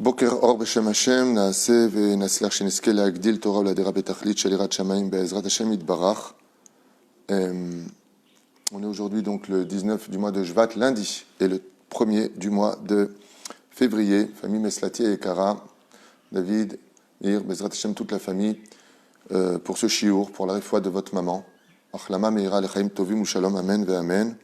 בוקר אור בשם השם, נעשה ונצליח שנזכה להגדיל תורה ולהדירה בתכלית של יראת שמיים בעזרת השם יתברך. On est aujourd'hui donc le 19 du mois de Shvat, lundi, et le 1er du mois de février. Famille Meslati et Kara, David, Ir, Bezrat Hashem, toute la famille, pour ce chiour, pour la réfoua de votre maman. Achlama meira lechaim tovim u shalom, amen ve amen.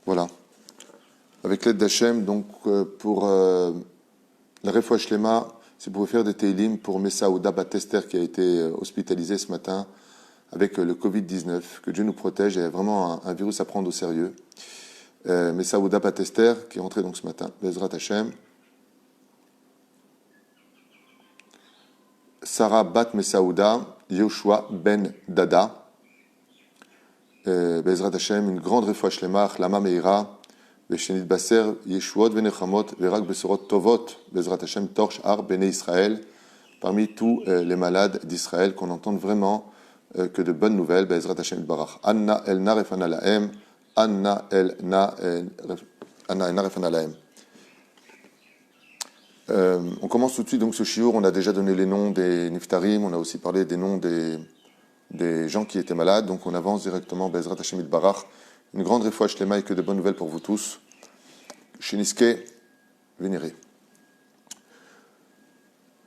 Voilà. Avec l'aide d'Hachem, donc pour la Refoua Shlema, si vous pouvez faire des Teilim pour Messaouda Batester qui a été hospitalisé ce matin avec le Covid-19, que Dieu nous protège, il y a vraiment un virus à prendre au sérieux. Messaouda Batester qui est rentré donc ce matin, Bezrat Hachem. Sarah Bat Messaouda, Yoshua Ben Dada. Bezrat Hashem, une grande Refoua Shlema, Achlama Meira, Veshenit Baser, Yeshuot Venechamot, Verak Besorot Tovot, Bezrat Hashem, Torch Ar Bene Israël, parmi tous les malades d'Israël, qu'on entende vraiment que de bonnes nouvelles, Bezrat Hashem Barach. Anna El Narefana Laem, Anna El Narefana Laem. On commence tout de suite donc ce shiur, on a déjà donné les noms des Niftarim, on a aussi parlé des noms des gens qui étaient malades, donc on avance directement, Bezrat Hashem Barach, une grande refoua shlema et que de bonnes nouvelles pour vous tous. Shiniske, vénéré.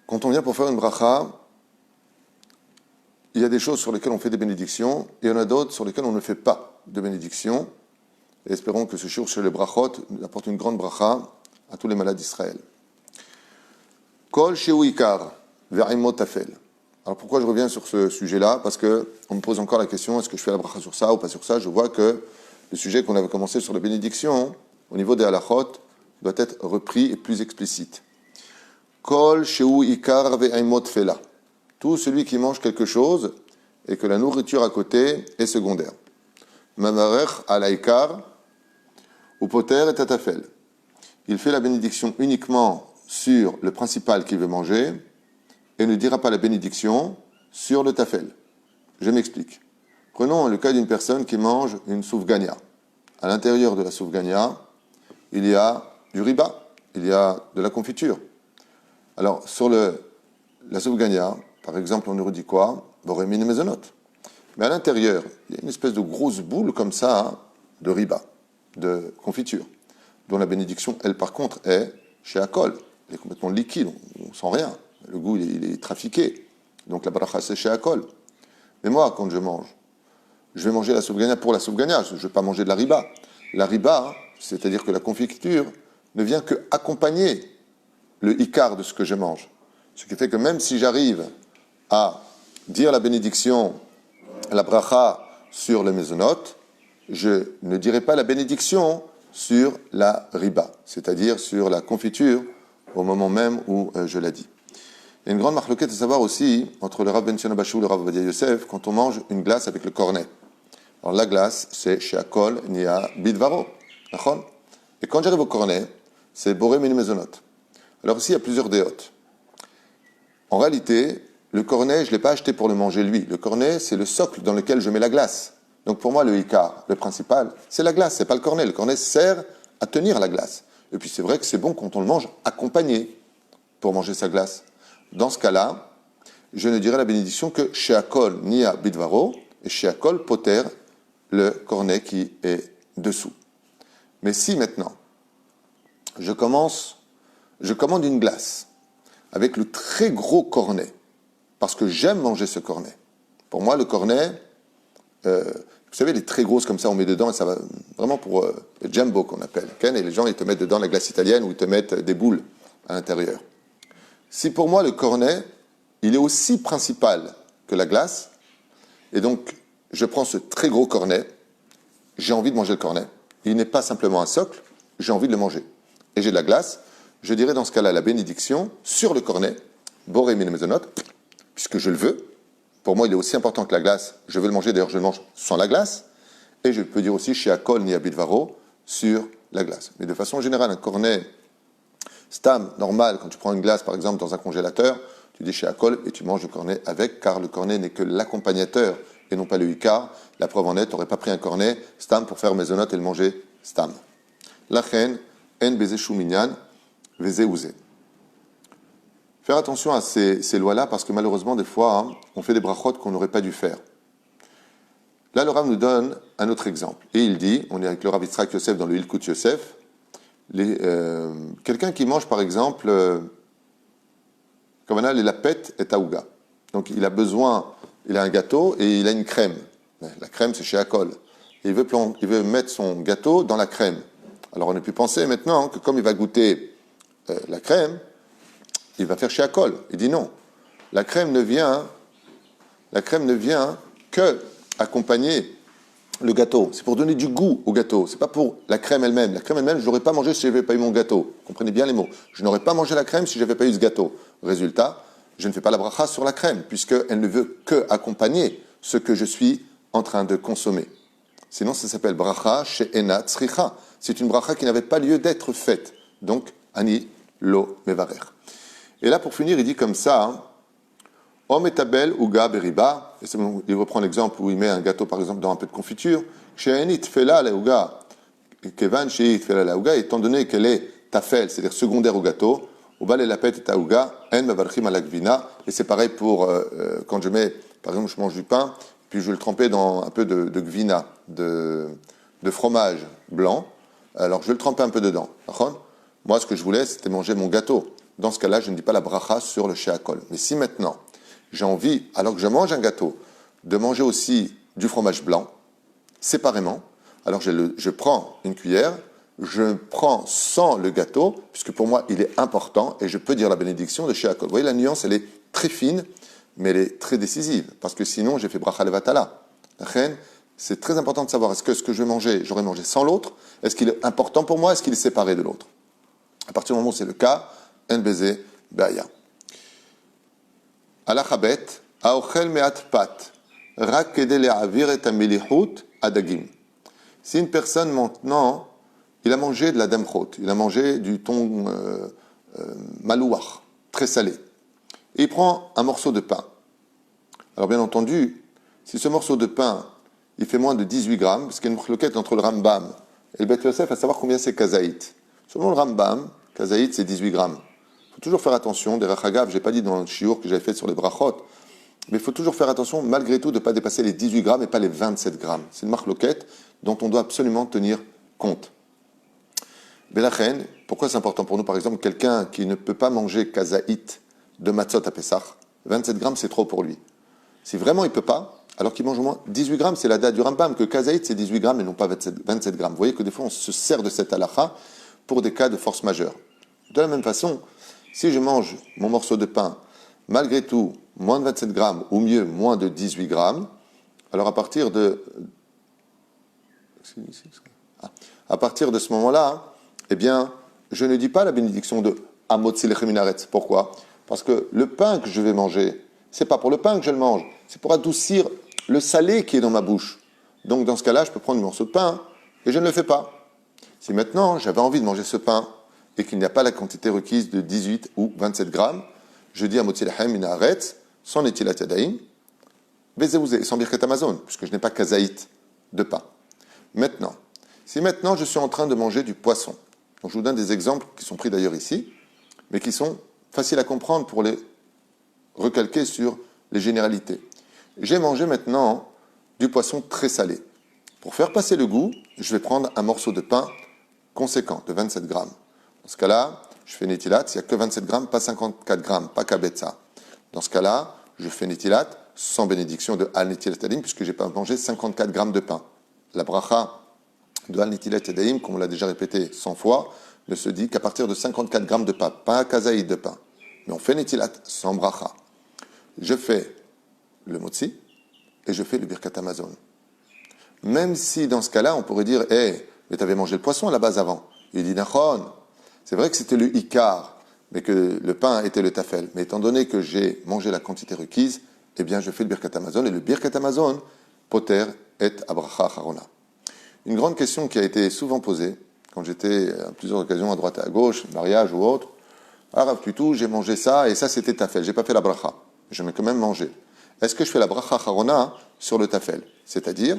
Quand on vient pour faire une bracha, il y a des choses sur lesquelles on fait des bénédictions, et il y en a d'autres sur lesquelles on ne fait pas de bénédictions. Et espérons que ce shiur chez les brachot apporte une grande bracha à tous les malades d'Israël. Kol sheu ikar, ve'imot tafel. Alors pourquoi je reviens sur ce sujet-là? Parce qu'on me pose encore la question, est-ce que je fais la bracha sur ça ou pas sur ça? Je vois que le sujet qu'on avait commencé sur la bénédiction, au niveau des halachot, doit être repris et plus explicite. Kol sheu ikar ve'imot tefela. Tout celui qui mange quelque chose et que la nourriture à côté est secondaire. Mamarech ala ikar, ou poter et tatafel. Il fait la bénédiction uniquement sur le principal qu'il veut manger, et ne dira pas la bénédiction sur le tafel. Je m'explique. Prenons le cas d'une personne qui mange une soufgania. À l'intérieur de la soufgania, il y a du riba, il y a de la confiture. Alors, sur la soufgania, par exemple, on nous dit quoi? Borémine mezonot. Mais à l'intérieur, il y a une espèce de grosse boule comme ça, de riba, de confiture, dont la bénédiction, elle, par contre, est chez Akol. Elle est complètement liquide, on ne sent rien. Le goût, il est trafiqué. Donc la bracha, c'est chez Akol. Mais moi, quand je mange, je vais manger la soufgania pour la soufgania. Je ne vais pas manger de la riba. La riba, c'est-à-dire que la confiture, ne vient que accompagner le ikar de ce que je mange. Ce qui fait que même si j'arrive à dire la bénédiction, la bracha sur le mezonot, je ne dirai pas la bénédiction sur la riba, c'est-à-dire sur la confiture au moment même où je la dis. Il y a une grande marloquette à savoir aussi entre le Rav Ben Sion Abashou et le Rav Ovadia Yosef quand on mange une glace avec le cornet. Alors la glace, c'est chez Akol, Nia, Bidvaro. Et quand j'arrive au cornet, c'est Boré Mini Mezonot. Alors ici, il y a plusieurs déotes. En réalité, le cornet, je ne l'ai pas acheté pour le manger lui. Le cornet, c'est le socle dans lequel je mets la glace. Donc pour moi, le ikar, le principal, c'est la glace, c'est pas le cornet. Le cornet sert à tenir la glace. Et puis c'est vrai que c'est bon quand on le mange accompagné pour manger sa glace. Dans ce cas-là, je ne dirai la bénédiction que chez Akol Nia Bidvaro et chez Akol Poter, le cornet qui est dessous. Mais si maintenant, je commande une glace avec le très gros cornet, parce que j'aime manger ce cornet. Pour moi, le cornet, vous savez, les très grosses comme ça, on met dedans, et ça va vraiment pour le jumbo qu'on appelle. Et les gens, ils te mettent dedans la glace italienne ou ils te mettent des boules à l'intérieur. Si pour moi le cornet, il est aussi principal que la glace, et donc je prends ce très gros cornet, j'ai envie de manger le cornet, il n'est pas simplement un socle, j'ai envie de le manger, et j'ai de la glace, je dirais dans ce cas-là la bénédiction sur le cornet, Boré Mine Mezonot, puisque je le veux, pour moi il est aussi important que la glace, je veux le manger, d'ailleurs je le mange sans la glace, et je peux dire aussi chez Akol ni Abidvaro sur la glace. Mais de façon générale, un cornet Stam, normal, quand tu prends une glace, par exemple, dans un congélateur, tu dis sheakol et tu manges le cornet avec, car le cornet n'est que l'accompagnateur et non pas le ikar. La preuve en est, tu n'aurais pas pris un cornet stam pour faire maisonnette et le manger stam. Lachen, en beze shuminyan, veze ouze. Faire attention à ces lois-là parce que malheureusement, des fois, hein, on fait des brachot qu'on n'aurait pas dû faire. Là, le Rav nous donne un autre exemple. Et il dit, on est avec le Rav Yitzhak Yosef dans le Hilkut Yosef, quelqu'un qui mange par exemple, comme on a les lapet et taouga. Donc il a besoin, il a un gâteau et il a une crème. La crème, c'est chez Akol. Et il veut mettre son gâteau dans la crème. Alors on a pu penser maintenant que comme il va goûter la crème, il va faire chez Akol. Il dit non. La crème ne vient que accompagner le gâteau. C'est pour donner du goût au gâteau. C'est pas pour la crème elle-même. La crème elle-même, je n'aurais pas mangé si je n'avais pas eu mon gâteau. Comprenez bien les mots. Je n'aurais pas mangé la crème si je n'avais pas eu ce gâteau. Résultat, je ne fais pas la bracha sur la crème, puisqu'elle ne veut que accompagner ce que je suis en train de consommer. Sinon, ça s'appelle bracha chez Ena Tzricha. C'est une bracha qui n'avait pas lieu d'être faite. Donc, ani lo mevarer. Et là, pour finir, il dit comme ça, hein, Om etabel uga beriba, et il reprend l'exemple où il met un gâteau par exemple dans un peu de confiture. She'enit fela la uga, kevan she'it fela la uga, étant donné qu'elle est tafel, c'est-à-dire secondaire au gâteau, ubal et la pet et uga, en mavarchim ala gvina, et c'est pareil pour quand je mets, par exemple, je mange du pain, puis je vais le tremper dans un peu de gvina, de fromage blanc, alors je vais le tremper un peu dedans. Moi, ce que je voulais, c'était manger mon gâteau. Dans ce cas-là, je ne dis pas la bracha sur le sheakol. Mais si maintenant, j'ai envie, alors que je mange un gâteau, de manger aussi du fromage blanc, séparément, alors je prends une cuillère, je prends sans le gâteau, puisque pour moi, il est important, et je peux dire la bénédiction de sheakol. Vous voyez, la nuance, elle est très fine, mais elle est très décisive, parce que sinon, j'ai fait bracha levatala. La reine, c'est très important de savoir, est-ce que ce que je vais manger, j'aurais mangé sans l'autre? Est-ce qu'il est important pour moi? Est-ce qu'il est séparé de l'autre? À partir du moment où c'est le cas, en baiser, baya. Alachabet, aochel meat pat, rak kede le'avir et amelichut adagim. Si une personne maintenant, il a mangé de la damchot, il a mangé du thon malouach, très salé, et il prend un morceau de pain. Alors bien entendu, si ce morceau de pain, il fait moins de 18 grammes, parce qu'il y a une marloquette entre le Rambam et le Beth Yosef, à savoir combien c'est kazaït. Selon le Rambam, kazaït c'est 18 grammes. Il faut toujours faire attention, des rachagav, je n'ai pas dit dans le shiur que j'avais fait sur les brachot, mais il faut toujours faire attention, malgré tout, de ne pas dépasser les 18 grammes et pas les 27 grammes. C'est une marloquette dont on doit absolument tenir compte. Belachen, pourquoi c'est important pour nous? Par exemple, quelqu'un qui ne peut pas manger kazaït de matzot à Pessah, 27 grammes, c'est trop pour lui. Si vraiment il ne peut pas, alors qu'il mange au moins 18 grammes, c'est la date du Rambam, que kazaït c'est 18 grammes et non pas 27 grammes. Vous voyez que des fois on se sert de cette halakha pour des cas de force majeure. De la même façon, si je mange mon morceau de pain, malgré tout, moins de 27 grammes, ou mieux, moins de 18 grammes, alors à partir de ce moment-là, eh bien, je ne dis pas la bénédiction de Amot Silechim Minaretz. Pourquoi? Parce que le pain que je vais manger, c'est pas pour le pain que je le mange, c'est pour adoucir le salé qui est dans ma bouche. Donc dans ce cas-là, je peux prendre un morceau de pain et je ne le fais pas. Si maintenant j'avais envie de manger ce pain et qu'il n'y a pas la quantité requise de 18 ou 27 grammes, je dis à Motzilechem Minaretz, sans Netilat Yadayim, Bezéouzé, sans Birkat Amazon, puisque je n'ai pas kazaït de pain. Maintenant, si maintenant je suis en train de manger du poisson, donc je vous donne des exemples qui sont pris d'ailleurs ici, mais qui sont faciles à comprendre pour les recalquer sur les généralités. J'ai mangé maintenant du poisson très salé. Pour faire passer le goût, je vais prendre un morceau de pain conséquent, de 27 grammes. Dans ce cas-là, je fais netilat, il n'y a que 27 grammes, pas 54 grammes, pas kabetza. Dans ce cas-là, je fais netilat sans bénédiction de al netilat adim, puisque je n'ai pas mangé 54 grammes de pain. La bracha de al netilat adim, comme on l'a déjà répété 100 fois, ne se dit qu'à partir de 54 grammes de pain, pas un kazaïd de pain. Mais on fait netilat sans bracha. Je fais le motzi et je fais le birkat Amazon. Même si dans ce cas-là, on pourrait dire, mais tu avais mangé le poisson à la base avant. Il dit, Nachon, c'est vrai que c'était le ikar, mais que le pain était le tafel. Mais étant donné que j'ai mangé la quantité requise, eh bien je fais le birkat Amazon. Et le birkat Amazon, poter et abracha harona. Une grande question qui a été souvent posée, quand j'étais à plusieurs occasions à droite et à gauche, mariage ou autre, Alors, plutôt, j'ai mangé ça, et ça, c'était tafel. J'ai pas fait la bracha. J'en ai quand même mangé. Est-ce que je fais la bracha harona sur le tafel? C'est-à-dire,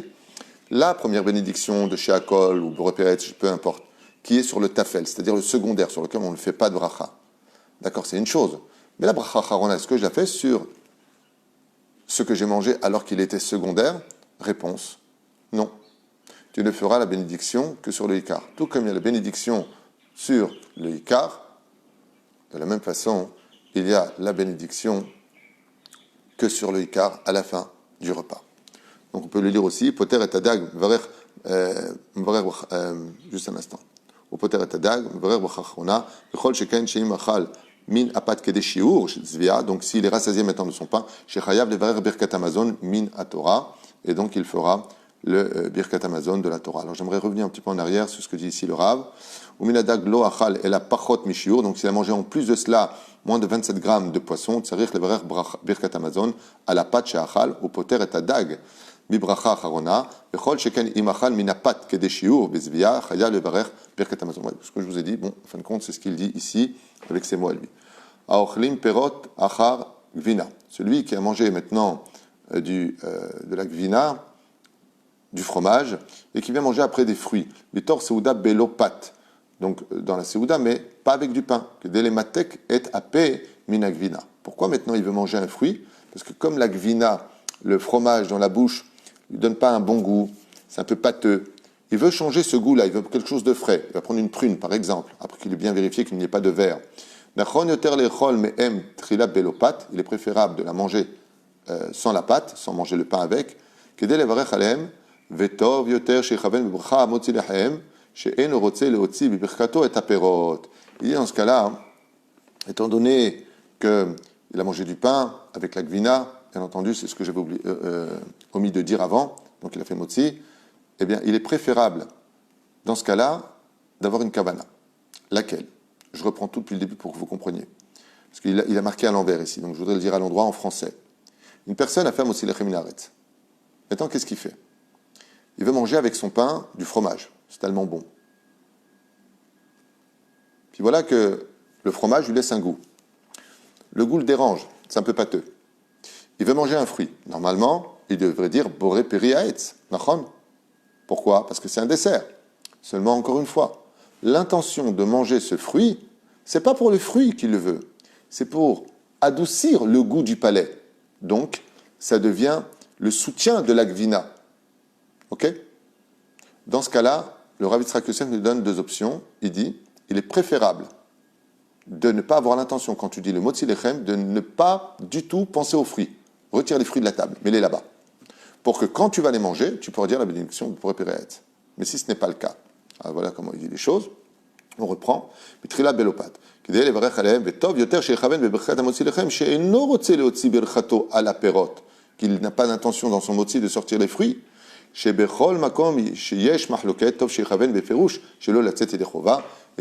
la première bénédiction de Sheakol ou Boreperet, peu importe, qui est sur le tafel, c'est-à-dire le secondaire, sur lequel on ne fait pas de bracha. D'accord, c'est une chose. Mais la bracha harona, est-ce que je la fais sur ce que j'ai mangé alors qu'il était secondaire? Réponse, non. Tu ne feras la bénédiction que sur le Ikar. Tout comme il y a la bénédiction sur le Ikar, de la même façon, il y a la bénédiction que sur le Ikar à la fin du repas. Donc on peut le lire aussi, Poter et Tadag, juste un instant. Au Poter et Tadag, Mvarer Bachachrona, Bechol Sheken Sheim Achal, Min Apat Kedeshiur, Zvia, donc s'il est rassasié maintenant de son pain, Shechayav Levarer Birkat Amazon, Min Atora, et donc il fera le Birkat Amazon de la Torah. Alors j'aimerais revenir un petit peu en arrière sur ce que dit ici le Rav. Uminadag lo achal et la pachot mishiur, donc s'il a mangé en plus de cela moins de 27 grammes de poisson, tsarich levarer birkat Amazon à la pâte she'achal au poter et adag mibracha acharona bechol sheken imachal minapat kedeshiur bezvia chaya levarer birkat Amazon. Ce que je vous ai dit, bon, en fin de compte, c'est ce qu'il dit ici avec ses mots à lui. Aochlim perot achar gvina. Celui qui a mangé maintenant de la gvina, du fromage, et qui vient manger après des fruits. Bitor seuda belopat. Donc dans la Séouda, mais pas avec du pain. Que delematek et apé minagvina. Pourquoi maintenant il veut manger un fruit? Parce que comme la gvina, le fromage dans la bouche, ne lui donne pas un bon goût, c'est un peu pâteux. Il veut changer ce goût-là, il veut quelque chose de frais. Il va prendre une prune, par exemple, après qu'il ait bien vérifié qu'il n'y ait pas de verre. Il est préférable de la manger sans la pâte, sans manger le pain avec. Que delevarech alem vetov yoter shechaven bebracha amotzi lehem. Il dit dans ce cas-là, étant donné qu'il a mangé du pain avec la gvina, bien entendu, c'est ce que j'avais omis de dire avant, donc il a fait motzi, eh bien, il est préférable, dans ce cas-là, d'avoir une kavana. Laquelle? Je reprends tout depuis le début pour que vous compreniez. Parce qu'il a marqué à l'envers ici, donc je voudrais le dire à l'endroit en français. Une personne a fait motzi lechem minaret. Maintenant, qu'est-ce qu'il fait? Il veut manger avec son pain du fromage. C'est tellement bon. Puis voilà que le fromage lui laisse un goût. Le goût le dérange, c'est un peu pâteux. Il veut manger un fruit. Normalement, il devrait dire boré peri haetz. Pourquoi? Parce que c'est un dessert. Seulement, encore une fois, l'intention de manger ce fruit, c'est pas pour le fruit qu'il le veut. C'est pour adoucir le goût du palais. Donc, ça devient le soutien de la gvina. Ok? Dans ce cas-là, le Rav Yitzhak Yosef nous donne deux options. Il dit, il est préférable de ne pas avoir l'intention, quand tu dis le motzi lechem, de ne pas du tout penser aux fruits. Retire les fruits de la table, mets-les là-bas. Pour que quand tu vas les manger, tu pourras dire la bénédiction de Porépéret. Mais si ce n'est pas le cas, alors voilà comment il dit les choses. On reprend. Mitrila belopat. Qu'il n'a pas d'intention dans son motzi de sortir les fruits. Et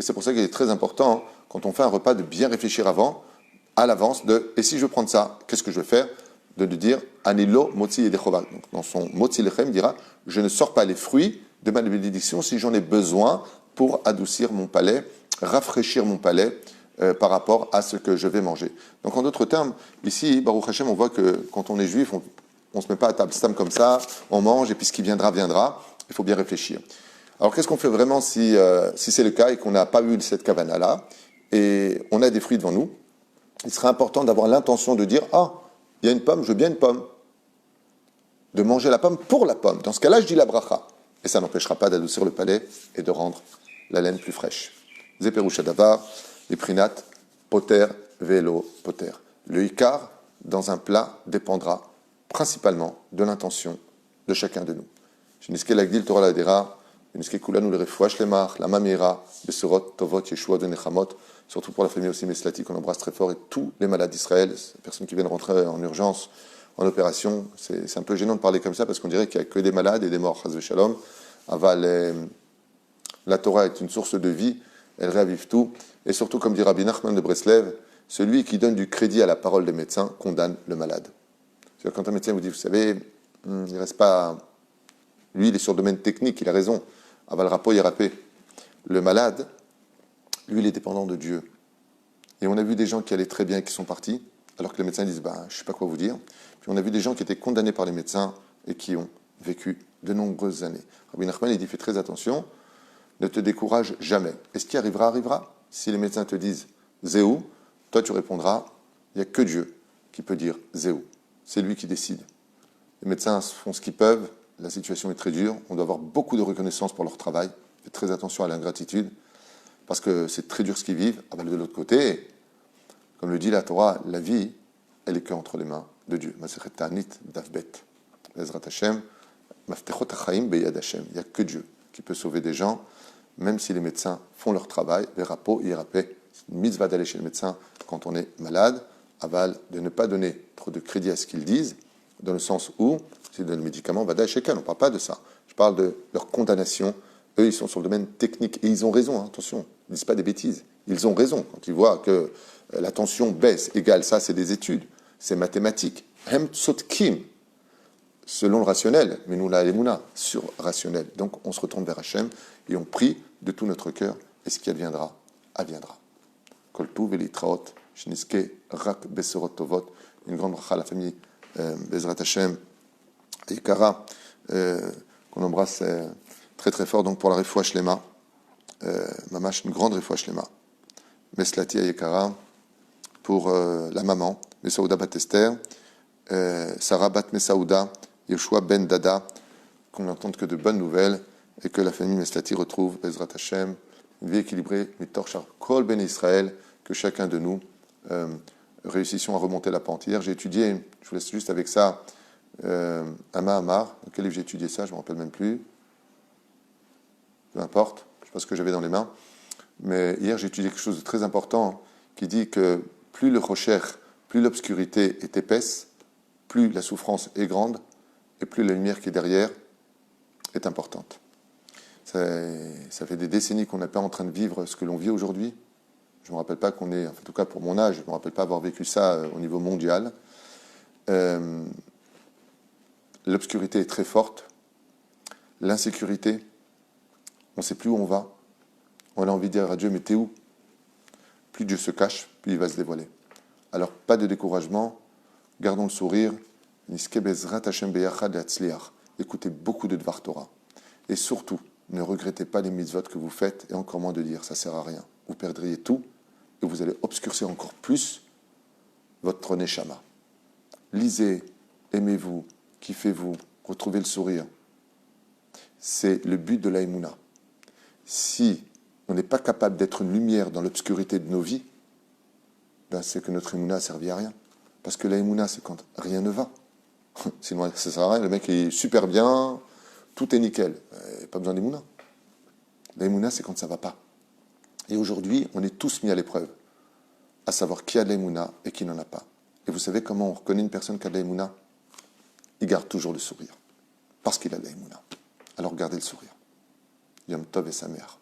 c'est pour ça qu'il est très important, quand on fait un repas, de bien réfléchir avant, à l'avance, et si je veux prendre ça, qu'est-ce que je vais faire? De dire, Anilo motzi yedechova. Donc dans son motzi lechem, il dira, je ne sors pas les fruits de ma bénédiction si j'en ai besoin pour adoucir mon palais, rafraîchir mon palais par rapport à ce que je vais manger. Donc en d'autres termes, ici, Baruch Hashem, on voit que quand on est juif, on ne se met pas à table stam comme ça, on mange et puis ce qui viendra, viendra. Il faut bien réfléchir. Alors qu'est-ce qu'on fait vraiment si c'est le cas et qu'on n'a pas eu cette kavana-là et on a des fruits devant nous? Il serait important d'avoir l'intention de dire, ah, il y a une pomme, je veux bien une pomme. De manger la pomme pour la pomme. Dans ce cas-là, je dis la bracha. Et ça n'empêchera pas d'adoucir le palais et de rendre la laine plus fraîche. Zeperoucha davar, les prinat, poter, vélo, poter. Le ikar, dans un plat, dépendra principalement de l'intention de chacun de nous. Sheniske lagdil Torah ladera, sheniske kulanu le refouach lemach, la mamira, besurot, tovot, yeshua de nechamot, surtout pour la famille aussi Meslati qu'on embrasse très fort et tous les malades d'Israël, les personnes qui viennent rentrer en urgence, en opération. C'est un peu gênant de parler comme ça parce qu'on dirait qu'il n'y a que des malades et des morts. Chas v'shalom. Aval, la Torah est une source de vie, elle réavive tout. Et surtout, comme dit Rabbi Nachman de Breslev, celui qui donne du crédit à la parole des médecins condamne le malade. C'est-à-dire quand un médecin vous dit, vous savez, il ne reste pas... Lui, il est sur le domaine technique, il a raison. Aval rapo, il rapé. Le malade, lui, il est dépendant de Dieu. Et on a vu des gens qui allaient très bien et qui sont partis, alors que les médecins disent je ne sais pas quoi vous dire. Puis on a vu des gens qui étaient condamnés par les médecins et qui ont vécu de nombreuses années. Rabbi Nachman, il dit fais très attention, ne te décourage jamais. Et ce qui arrivera, arrivera. Si les médecins te disent Zéou, toi tu répondras il n'y a que Dieu qui peut dire Zéou. C'est lui qui décide. Les médecins font ce qu'ils peuvent, la situation est très dure, on doit avoir beaucoup de reconnaissance pour leur travail, faites très attention à l'ingratitude, parce que c'est très dur ce qu'ils vivent. Ah ben, de l'autre côté, comme le dit la Torah, la vie, elle est qu'entre les mains de Dieu. Masechet Ta'anit Davbet. Bezrat Hashem, Maftechot HaChaim Beyad Hashem. Il n'y a que Dieu qui peut sauver des gens, même si les médecins font leur travail. Verapo, Irapé. C'est une mitzvah d'aller chez le médecin quand on est malade. Aval, de ne pas donner trop de crédit à ce qu'ils disent, dans le sens où, s'ils donnent le médicament, Vada Shekel, on ne parle pas de ça. Je parle de leur condamnation. Eux, ils sont sur le domaine technique. Et ils ont raison, hein, attention, ils ne disent pas des bêtises. Ils ont raison. Quand ils voient que la tension baisse, égale ça, c'est des études, c'est mathématique. Hem Tzotkim, selon le rationnel, mais nous, la Emouna, sur rationnel. Donc, on se retourne vers Hachem et on prie de tout notre cœur. Et ce qui adviendra, adviendra. Kol Tuv Elitraot, Shniske Rak Besorot Tovot, une grande bracha à la famille Bezrat Hashem et Kara, qu'on embrasse très très fort donc pour la Refoua Shlema, Mamash, une grande Refoua Shlema. Meslati Ayekara, pour la maman, Mesaouda Bat Esther, Sarah Bat Mesaouda, Yeshua Ben Dada, qu'on n'entende que de bonnes nouvelles et que la famille Meslati retrouve Bezrat Hashem, une vie équilibrée, Mitor Shar Kol Ben Israël, que chacun de nous réussissions à remonter la pente. Hier, j'ai étudié, je vous laisse juste avec ça, Ama Amar. Dans quel livre j'ai étudié ça, je ne me rappelle même plus. Peu importe, je ne sais pas ce que j'avais dans les mains. Mais hier, j'ai étudié quelque chose de très important qui dit que plus le rocher, plus l'obscurité est épaisse, plus la souffrance est grande et plus la lumière qui est derrière est importante. Ça fait des décennies qu'on n'est pas en train de vivre ce que l'on vit aujourd'hui. Je ne me rappelle pas qu'on est, en tout cas pour mon âge, je ne me rappelle pas avoir vécu ça au niveau mondial. L'obscurité est très forte. L'insécurité, on ne sait plus où on va. On a envie de dire à Dieu, mais t'es où? Plus Dieu se cache, plus il va se dévoiler. Alors, pas de découragement, gardons le sourire. Écoutez beaucoup de Dvar Torah. Et surtout, ne regrettez pas les mitzvot que vous faites, et encore moins de dire, ça ne sert à rien. Vous perdriez tout, et vous allez obscurcir encore plus votre neshama. Lisez, aimez-vous, kiffez-vous, retrouvez le sourire. C'est le but de l'Aïmouna. Si on n'est pas capable d'être une lumière dans l'obscurité de nos vies, c'est que notre Aïmouna n'a servi à rien. Parce que l'Aïmouna, c'est quand rien ne va. Sinon, ça ne sert à rien. Le mec est super bien, tout est nickel. Pas besoin d'Aïmouna. L'Aïmouna, c'est quand ça ne va pas. Et aujourd'hui, on est tous mis à l'épreuve, à savoir qui a de l'Aïmouna et qui n'en a pas. Et vous savez comment on reconnaît une personne qui a de l'Aïmouna? Il garde toujours le sourire, parce qu'il a de l'Aïmouna. Alors gardez le sourire. Yom Tov et sa mère.